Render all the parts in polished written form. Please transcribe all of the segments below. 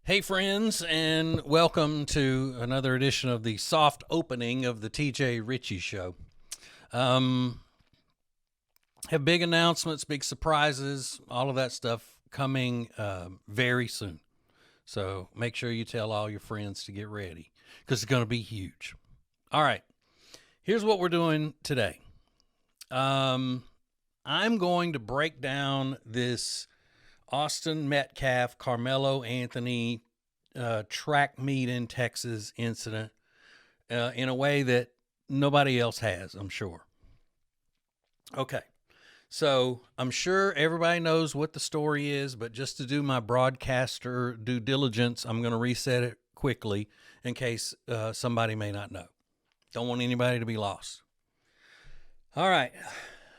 Hey, friends, and welcome to another edition of the soft opening of the TJ Ritchie Show. Um, have big announcements, big surprises, all of that stuff coming very soon. So make sure you tell all your friends to get ready because it's going to be huge. All right, here's what we're doing today. I'm going to break down this Austin Metcalf, Carmelo Anthony track meet in Texas incident in a way that nobody else has, I'm sure. Okay. So I'm sure everybody knows what the story is, but just to do my broadcaster due diligence, I'm going to reset it quickly in case somebody may not know. Don't want anybody to be lost. All right.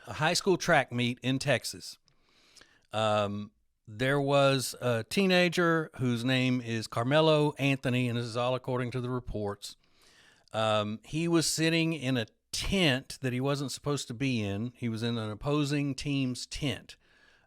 A high school track meet in Texas. There was a teenager whose name is Carmelo Anthony, and this is all according to the reports. He was sitting in a tent that he wasn't supposed to be in. He was in an opposing team's tent.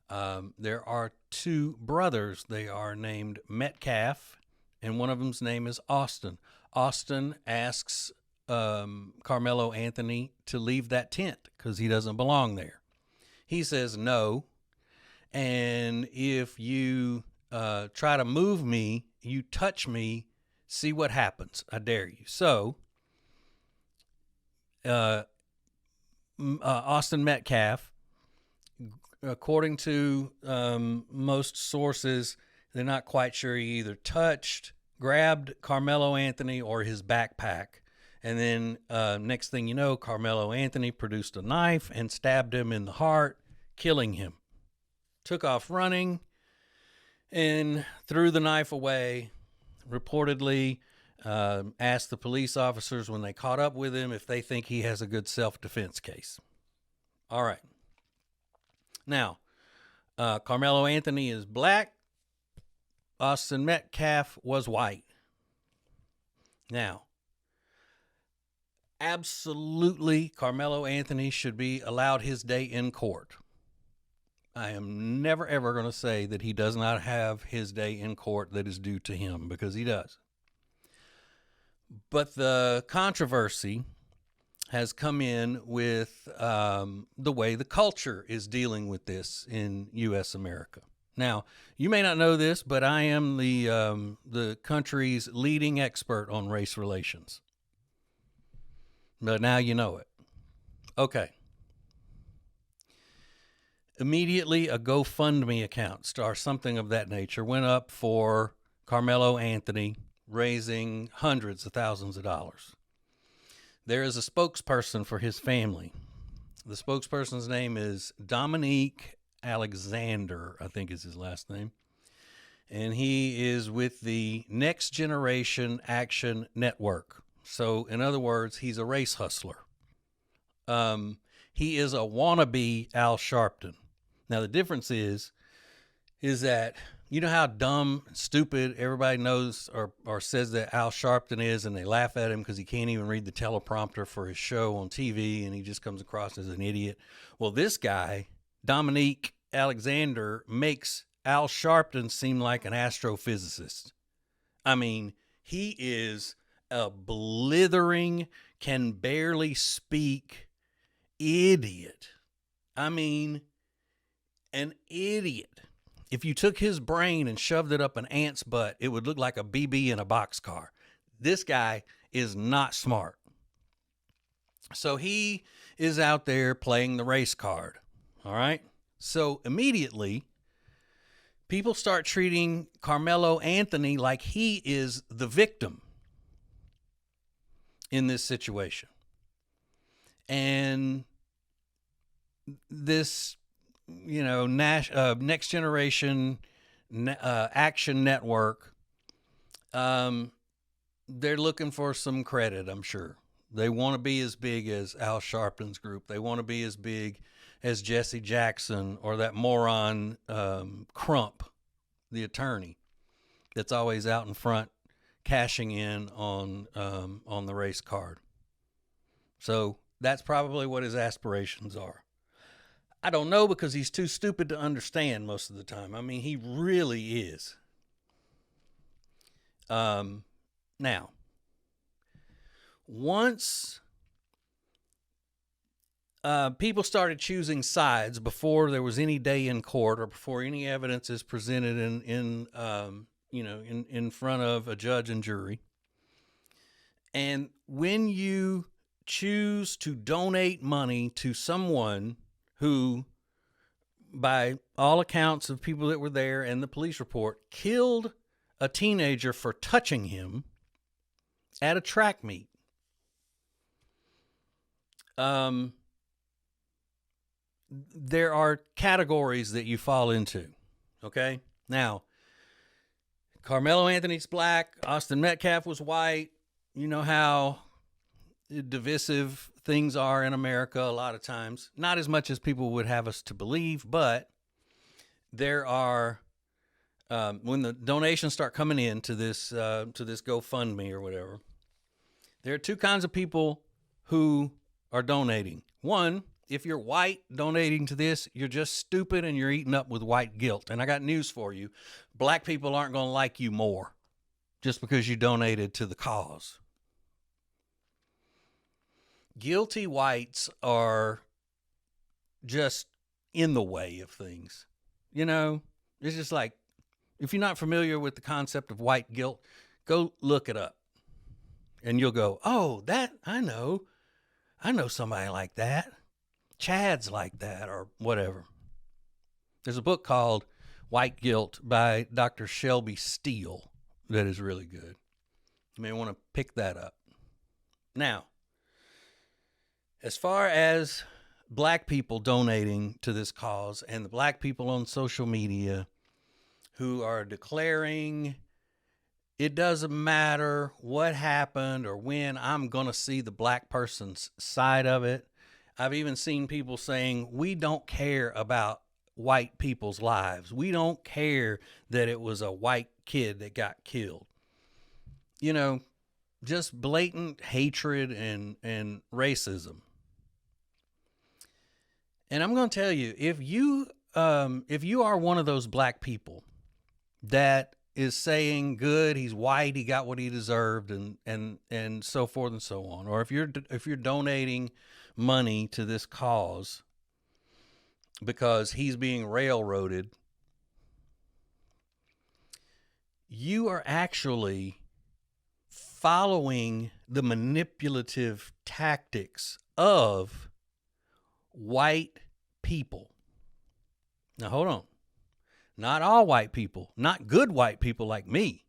There are two brothers. They are named Metcalf, and one of them's name is Austin. Austin asks Carmelo Anthony to leave that tent because he doesn't belong there. He says no. And if you try to move me, you touch me, see what happens. I dare you. So, Austin Metcalf, according to most sources, they're not quite sure he either touched, grabbed Carmelo Anthony or his backpack. And then next thing you know, Carmelo Anthony produced a knife and stabbed him in the heart, killing him. Took off running and threw the knife away. Reportedly asked the police officers when they caught up with him if they think he has a good self-defense case. All right. Now, Carmelo Anthony is black. Austin Metcalf was white. Now, absolutely, Carmelo Anthony should be allowed his day in court. I am never, ever going to say that he does not have his day in court that is due to him, because he does. But the controversy has come in with the way the culture is dealing with this in U.S. America. Now, you may not know this, but I am the country's leading expert on race relations. But now you know it. Okay. Immediately, a GoFundMe account or something of that nature went up for Carmelo Anthony, raising hundreds of thousands of dollars. There is a spokesperson for his family. The spokesperson's name is Dominique Alexander, I think is his last name. And he is with the Next Generation Action Network. So, in other words, he's a race hustler. He is a wannabe Al Sharpton. Now, the difference is that, you know how dumb, stupid everybody knows or says that Al Sharpton is, and they laugh at him because he can't even read the teleprompter for his show on TV, and he just comes across as an idiot. Well, this guy, Dominique Alexander, makes Al Sharpton seem like an astrophysicist. I mean, he is a blithering, can barely speak idiot. I mean, an idiot. If you took his brain and shoved it up an ant's butt, it would look like a BB in a boxcar. This guy is not smart. So he is out there playing the race card. All right. So immediately, people start treating Carmelo Anthony like he is the victim in this situation. And this, Next Generation Action Network, they're looking for some credit, I'm sure. They want to be as big as Al Sharpton's group. They want to be as big as Jesse Jackson or that moron Crump, the attorney, that's always out in front cashing in on the race card. So that's probably what his aspirations are. I don't know, because he's too stupid to understand most of the time. I mean, he really is. Now, once people started choosing sides before there was any day in court or before any evidence is presented in front of a judge and jury, and when you choose to donate money to someone who, by all accounts of people that were there and the police report, killed a teenager for touching him at a track meet, there are categories that you fall into. Okay? Now, Carmelo Anthony's black, Austin Metcalf was white. You know how divisive things are in America a lot of times. Not as much as people would have us to believe, but there are, when the donations start coming in to this GoFundMe or whatever, there are two kinds of people who are donating. One, if you're white donating to this, you're just stupid and you're eating up with white guilt. And I got news for you. Black people aren't going to like you more just because you donated to the cause. Guilty whites are just in the way of things. You know, it's just like, if you're not familiar with the concept of white guilt, go look it up. And you'll go, oh, that, I know somebody like that. Chad's like that, or whatever. There's a book called White Guilt by Dr. Shelby Steele that is really good. You may want to pick that up. Now, as far as black people donating to this cause and the black people on social media who are declaring it doesn't matter what happened or when, I'm going to see the black person's side of it. I've even seen people saying, we don't care about white people's lives. We don't care that it was a white kid that got killed. You know, just blatant hatred and racism. And I'm going to tell you, if you are one of those black people that is saying, good, he's white, he got what he deserved, and so forth and so on, or if you're donating money to this cause because he's being railroaded, you are actually following the manipulative tactics of white people. Now, hold on. Not all white people, not good white people like me.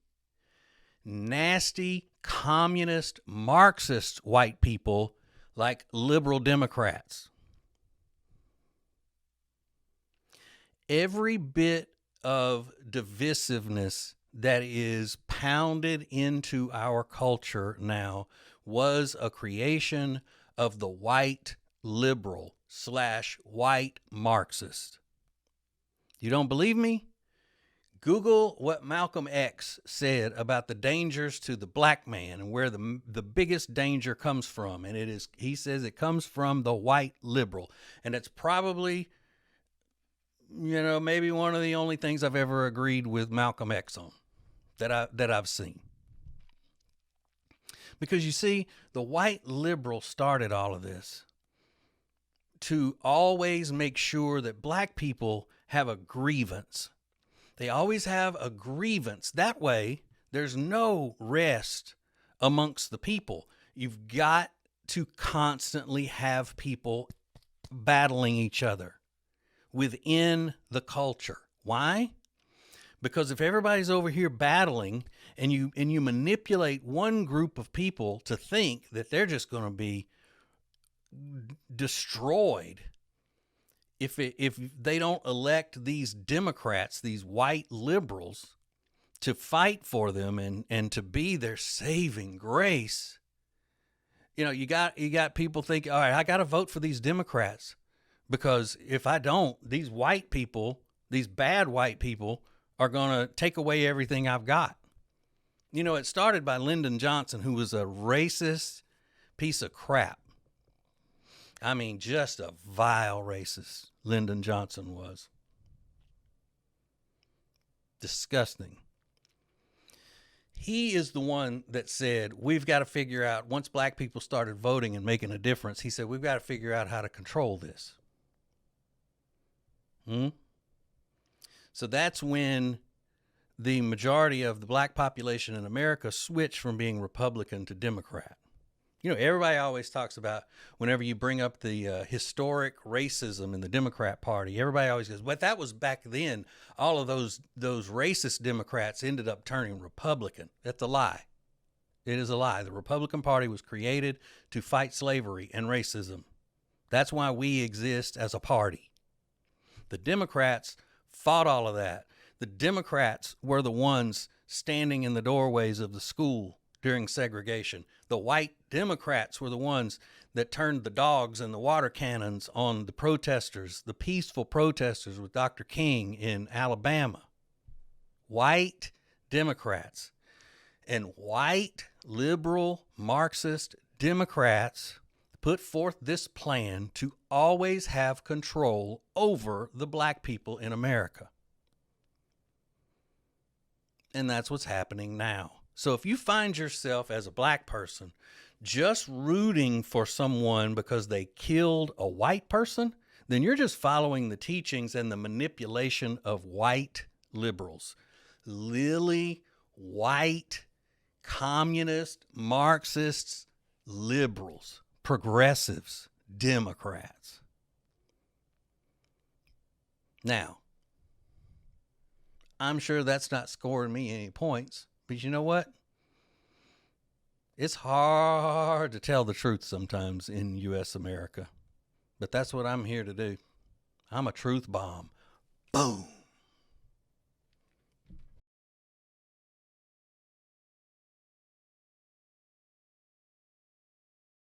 Nasty, communist, Marxist white people like liberal Democrats. Every bit of divisiveness that is pounded into our culture now was a creation of the white liberal / white Marxist. You don't believe me? Google what Malcolm X said about the dangers to the black man and where the biggest danger comes from. And he says it comes from the white liberal. And it's probably, maybe one of the only things I've ever agreed with Malcolm X on that I've seen. Because you see, the white liberal started all of this to always make sure that black people have a grievance. They always have a grievance. That way, there's no rest amongst the people. You've got to constantly have people battling each other within the culture. Why? Because if everybody's over here battling and you manipulate one group of people to think that they're just going to be destroyed if they don't elect these Democrats, these white liberals, to fight for them and to be their saving grace, you got people thinking, all right, I got to vote for these Democrats because if I don't, these white people, these bad white people, are going to take away everything I've got. It started by Lyndon Johnson, who was a racist piece of crap. I mean, just a vile racist, Lyndon Johnson was. Disgusting. He is the one that said, we've got to figure out, once black people started voting and making a difference, he said, we've got to figure out how to control this. So that's when the majority of the black population in America switched from being Republican to Democrat. You know, everybody always talks about, whenever you bring up the historic racism in the Democrat Party, everybody always goes, but that was back then. All of those racist Democrats ended up turning Republican. That's a lie. It is a lie. The Republican Party was created to fight slavery and racism. That's why we exist as a party. The Democrats fought all of that. The Democrats were the ones standing in the doorways of the school during segregation. The white Democrats were the ones that turned the dogs and the water cannons on the protesters, the peaceful protesters with Dr. King in Alabama. White Democrats. And white, liberal, Marxist Democrats put forth this plan to always have control over the black people in America. And that's what's happening now. So if you find yourself as a black person just rooting for someone because they killed a white person, then you're just following the teachings and the manipulation of white liberals. Lily white, communist, Marxists, liberals, progressives, Democrats. Now, I'm sure that's not scoring me any points, but you know what? It's hard to tell the truth sometimes in U.S. America, but that's what I'm here to do. I'm a truth bomb. Boom.